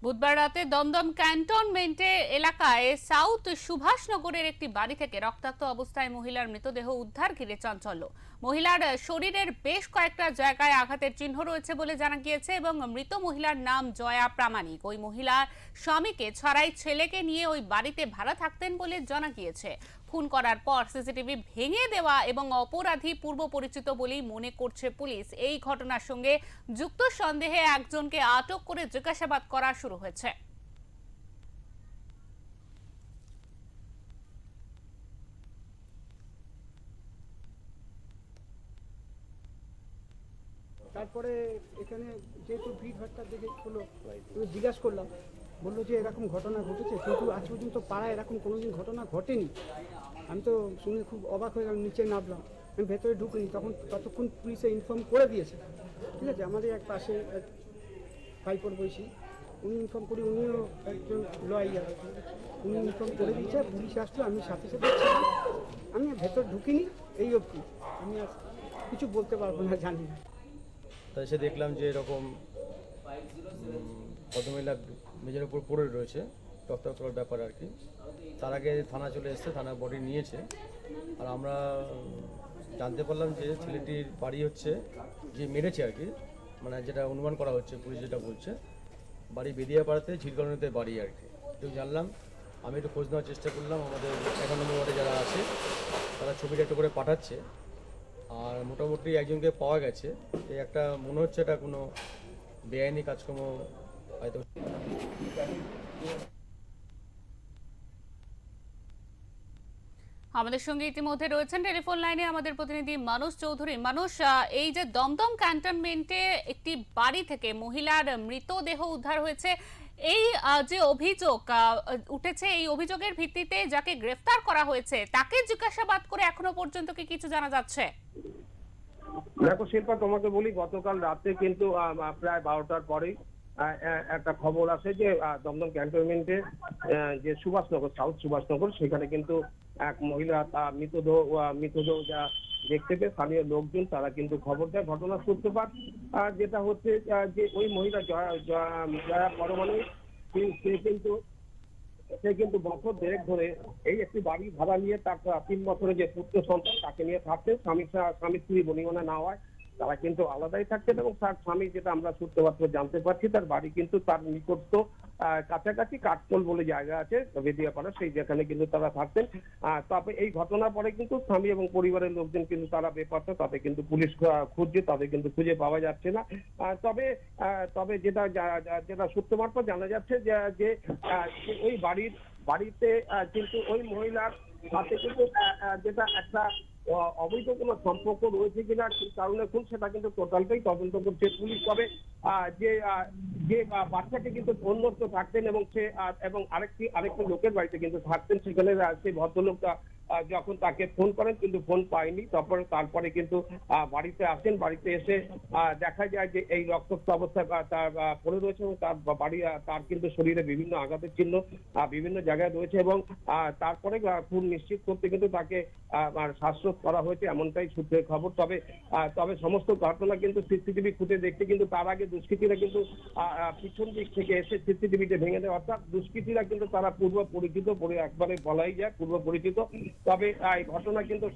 বুধবার রাতে দমদম ক্যান্টনমেন্টে এলাকায় সাউথ সুভাষনগরের একটি বাড়ি থেকে রক্তাক্ত অবস্থায় মহিলার মৃতদেহ উদ্ধার ঘিরে চাঞ্চল্য। মহিলার শরীরের বেশ কয়েকটা জায়গায় আঘাতের চিহ্ন রয়েছে বলে জানা গিয়েছে এবং মৃত মহিলার নাম জয়া প্রামাণিক। ওই মহিলার স্বামীকে ছাড়াই ছেলেকে নিয়ে ওই বাড়িতে ভাড়া থাকতেন বলে জানা গিয়েছে। খুন করার পর সিসিটিভি ভেঙে দেওয়া এবং অপরাধী পূর্ব পরিচিত বলেই মনে করছে পুলিশ। এই ঘটনার সঙ্গে যুক্ত সন্দেহে একজনকে আটক করে জিজ্ঞাসাবাদ করা শুরু হয়েছে। তারপরে এখানে যেহেতু ভিড় ভাট্টা দেখে হলো, আমি জিজ্ঞাসা করলাম, বললো যে এরকম ঘটনা ঘটেছে, কিন্তু আজ পর্যন্ত পাড়ায় এরকম কোনোদিন ঘটনা ঘটেনি। আমি তো শুনে খুব অবাক হয়ে গেলাম, নিচে নামলাম, আমি ভেতরে ঢুকিনি, ততক্ষণ পুলিশে ইনফর্ম করে দিয়েছে। ঠিক আছে, আমাদের এক পাশে এক ভাইপোর বয়সী, উনি ইনফর্ম করি, উনিও একজন লয়ার, উনি ইনফর্ম করে দিয়েছে, পুলিশ আসলো, আমি সাথে সাথে ছিলাম। আমি ভেতর ঢুকিনি, এই অবধি। আমি আর কিছু বলতে পারবো না, জানি না। তাই এসে দেখলাম যে এরকম ভদ্রমহিলা মেঝের উপর পড়ে রয়েছে, রক্তাক্ত করার ব্যাপার আর কি। তার আগে থানা চলে এসছে, থানা বডি নিয়েছে। আর আমরা জানতে পারলাম যে ছেলেটির বাড়ি হচ্ছে, যে মেরেছে আর কি, মানে যেটা অনুমান করা হচ্ছে, পুলিশ যেটা বলছে, বাড়ি বেদিয়াপাড়াতে ঝিলকরণীতে বাড়ি আর কি। তো জানলাম, আমি একটু খোঁজ নেওয়ার চেষ্টা করলাম, আমাদের 11 নম্বর ওয়ার্ডে যারা আছে তারা ছবিটা একটু করে পাঠাচ্ছে। আর মোটামুটি একজনকে পাওয়া গেছে। এই একটা মনে হচ্ছে এটা কোনো বেআইনি কাজকর্ম হয়তো। আমাদের সঙ্গে ইতিমধ্যে রয়েছেন টেলিফোন লাইনে আমাদের প্রতিনিধি মানুষ চৌধুরী। মানুষ, এই যে দমদম ক্যান্টনমেন্টে একটি বাড়ি থেকে মহিলার মৃতদেহ উদ্ধার হয়েছে, এই যে অভিযোগ উঠেছে, এই অভিযোগের ভিত্তিতে যাকে গ্রেফতার করা হয়েছে তাকে জিজ্ঞাসাবাদ করে এখনো পর্যন্ত কি কিছু জানা যাচ্ছে? দেখো শিল্পা, তোমাকে বলি, গতকাল রাতে কিন্তু প্রায় 12টার পরেই একটা খবর আসে যে দমদম ক্যান্টনমেন্টে যে সুভাষনগর, সাউথ সুভাষনগর, সেখানে কিন্তু এক মহিলা মৃতদেহ যা দেখতে পেয়ে স্থানীয় লোকজন তারা কিন্তু খবর দেয়। ঘটনার সূত্রপাত যেটা হচ্ছে যে ওই মহিলা জয়া পরমাণু, সে কিন্তু বছর দেড়েক ধরে এই একটি বাড়ি ভাড়া নিয়ে তার 3 বছরের যে পুত্র সন্তান তাকে নিয়ে থাকতেন। স্বামী স্ত্রী বনিবনা না হয় তারা কিন্তু আলাদাই থাকতেন, এবং তার স্বামী, যেটা আমরা সূত্রপাত জানতে পারছি, তার বাড়ি কিন্তু তার নিকটস্থ কাছাকাছি কাঠকল বলে জায়গা আছে বেদিয়াপাড়া, সেই যেখানে কিন্তু তারা থাকতেন। তবে এই ঘটনার পরে কিন্তু স্বামী এবং পরিবারের লোকজন কিন্তু তারা বেপাত্তা, তাদের কিন্তু পুলিশ খুঁজছে, তাদের কিন্তু খুঁজে পাওয়া যাচ্ছে না। তবে তবে যেটা সূত্র মারফত জানা যাচ্ছে যে ওই বাড়িতে কিন্তু ওই মহিলার সাথে কিন্তু যেটা একটা অবৈধ কোনো সম্পর্ক রয়েছে কিনা, কি কারণে খুন, সেটা কিন্তু টোটালটাই তদন্ত করছে পুলিশ। তবে যে যে বাচ্চাকে কিন্তু অন্যত্র থাকতেন এবং সে এবং আরেকটি লোকের বাড়িতে কিন্তু থাকতেন, সেখানে সেই ভদ্রলোকটা যখন তাকে ফোন করেন কিন্তু ফোন পায়নি। তারপরে কিন্তু বাড়িতে আসেন, বাড়িতে এসে দেখা যায় যে এই রক্তাক্ত অবস্থায় তার পড়ে রয়েছে, এবং তার কিন্তু শরীরে বিভিন্ন আঘাতের চিহ্ন বিভিন্ন জায়গায় রয়েছে, এবং তারপরে খুন নিশ্চিত করতে কিন্তু তাকে শ্বাসরোধ করা হয়েছে, এমনটাই সূত্রের খবর। তবে সমস্ত ঘটনা কিন্তু সিসিটিভি খুঁজে দেখতে কিন্তু তার আগে দুষ্কৃতীরা কিন্তু পিছন দিক থেকে এসে সিসিটিভিতে ভেঙে দেয়। অর্থাৎ দুষ্কৃতীরা কিন্তু তারা পূর্ব পরিচিত, একবারে বলাই যায় পূর্ব পরিচিত। তবে এই ঘটনা কিন্তু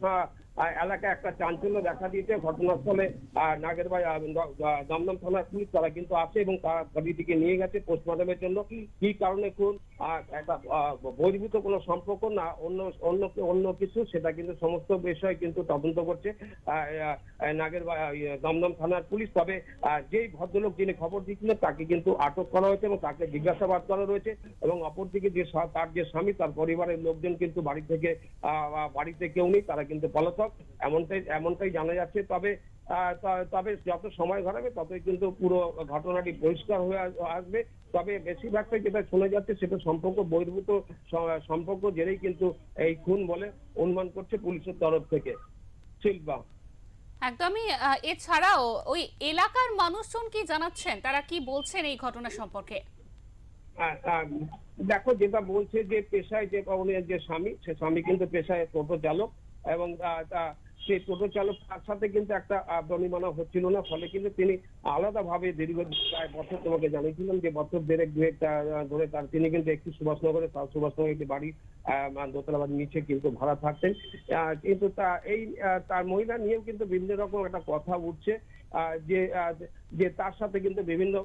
এলাকায় একটা চাঞ্চল্য দেখা দিয়েছে। ঘটনাস্থলে নাগেরবাই দমদম থানার পুলিশ তারা কিন্তু আসে এবং তারা বডিটিকে নিয়ে গেছে পোস্টমর্টমের জন্য। কি কারণে খুন, একটা বহির্ভূত কোনো সম্পর্ক না অন্য কিছু, সেটা কিন্তু সমস্ত বিষয় কিন্তু তদন্ত করছে দমদম থানার পুলিশ। তবে যেই ভদ্রলোক যিনি খবর দিয়েছিলেন তাকে কিন্তু আটক করা হয়েছে এবং তাকে জিজ্ঞাসাবাদ করা রয়েছে, এবং অপরদিকে তার যে স্বামী, তার পরিবারের লোকজন কিন্তু বাড়িতে কেউ নেই, তারা কিন্তু পলাতক, এমনটাই জানা যাচ্ছে। তবে যত সময় ঘটাবে ততই কিন্তু পুরো ঘটনাটি পরিষ্কার হয়ে আসবে। তবে বেশিরভাগটাই যেটা শোনা যাচ্ছে সেটা বহির্ভূত সম্পর্ক জেরেই কিন্তু এই খুন বলে অনুমান করছে পুলিশের তরফ থেকে। শিল্পা, একদমই। এছাড়াও ওই এলাকার মানুষজন কি জানাচ্ছেন, তারা কি বলছেন এই ঘটনা সম্পর্কে? দেখো, যেটা বলছে যে পেশায় যে স্বামী, সে স্বামী কিন্তু পেশায় টোটো চালক, এবং সেই টোটো চালক তার সাথে কিন্তু একটা বনিবনা হচ্ছিল না, ফলে কিন্তু তিনি আলাদাভাবে দীর্ঘ প্রায় বছর, তোমাকে জানিয়েছিলাম যে বছর দেড়েক দুয়েক ধরে তিনি কিন্তু একটি সুভাষনগরে সাউথ সুভাষনগরে একটি বাড়ি দোতলা বাড়ির নিচে কিন্তু ভাড়া থাকতেন। কিন্তু তার মহিলা নিয়েও কিন্তু বিভিন্ন রকম একটা কথা উঠছে, যে যে তার সাথে কিন্তু বিভিন্ন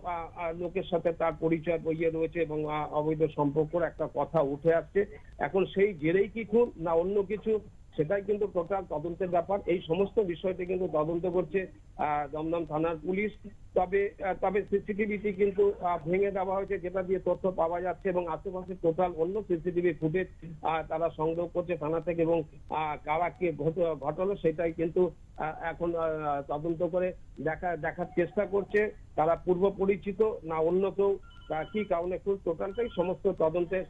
লোকের সাথে তার পরিচয় বইয়ে রয়েছে এবং অবৈধ সম্পর্কের একটা কথা উঠে আসছে। এখন সেই জেরেই কি খুন না অন্য কিছু, সেটাই কিন্তু টোটাল তদন্তের ব্যাপার। এই সমস্ত বিষয়টি কিন্তু তদন্ত করছে দমদম থানার পুলিশ। তবে সিসিটিভিটি কিন্তু ভেঙে দেওয়া হয়েছে, যেটা দিয়ে তথ্য পাওয়া যাচ্ছে, এবং আশেপাশে টোটাল অন্য সিসিটিভি ফুটেজ তারা সংগ্রহ করছে থানা থেকে, এবং কারা কে ঘটালো সেটাই কিন্তু এখন তদন্ত করে দেখার চেষ্টা করছে তারা পূর্ব পরিচিত না অন্য কেউ, কি কারণে খুব টোটালটাই সমস্ত তদন্তের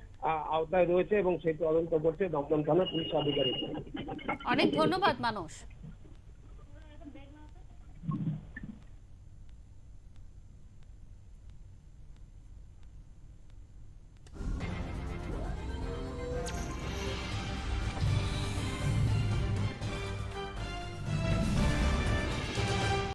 আওতায় রয়েছে এবং সেই তদন্ত করছে দমদম থানার পুলিশ আধিকারিক। অনেক ধন্যবাদ মানস।